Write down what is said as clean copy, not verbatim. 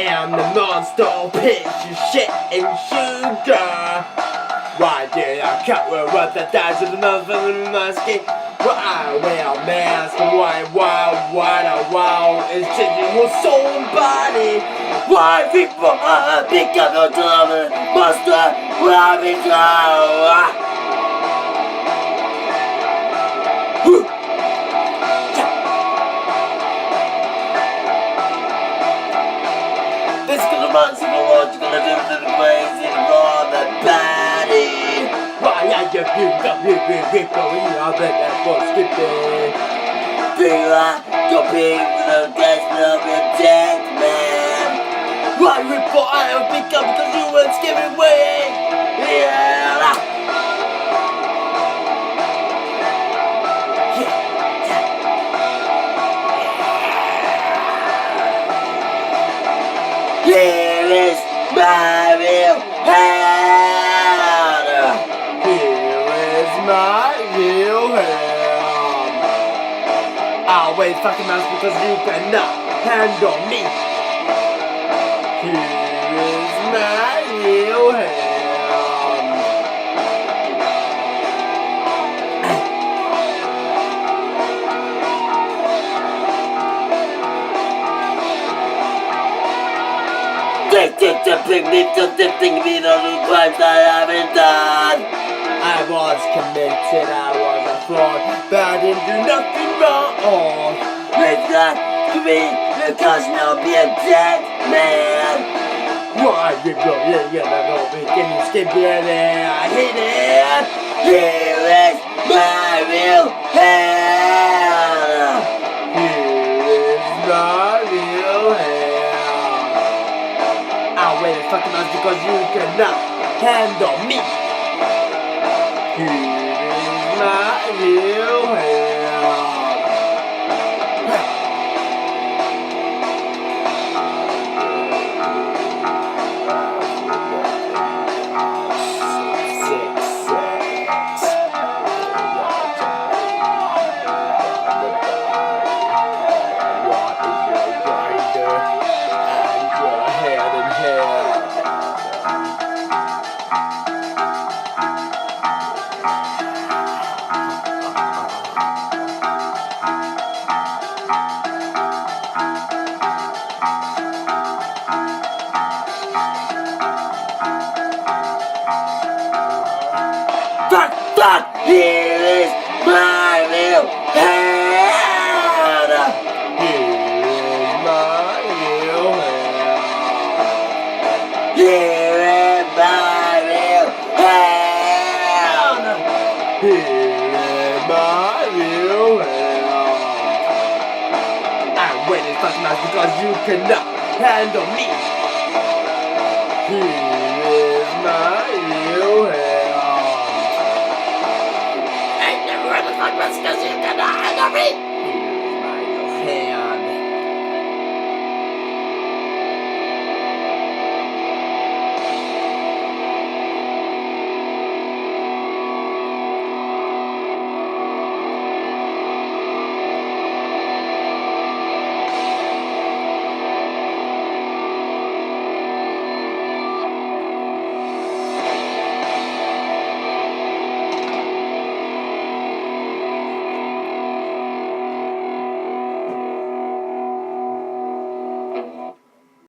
am the monster, piece of shit and sugar. Why did I cover up the dice of the motherfucking musket? Well, I wear a mask and why, is changing your soul and body. Why people are become a drummer, monster, where we go? This gonna run some more, you're gonna do the crazy on the body. Why I just picked up here, I bet that was skipping. Feel like your people don't get no protect, man. Why before I don't pick up because you were skipping away? Yeah. Here is my real hand. Here is my real hand. I'll wait fucking mouse because you cannot handle me. Here is my real hand. Think me on the crimes I haven't done. I was committed, I was a fraud, but I didn't do nothing wrong. It's not to me because now be a dead man. Why you go, yeah, I know we can skip it, I hate it. Here is my real hand. Here is my real hand. I'll wait a fucking mouse because you cannot handle me. Here is my real hand. Fuck, here is my real hand. Here is my real hand. Here is my real hand. Here is my real hand. I'm waiting fucking out because you cannot handle me. Here is my real hand. Because you cannot handle me.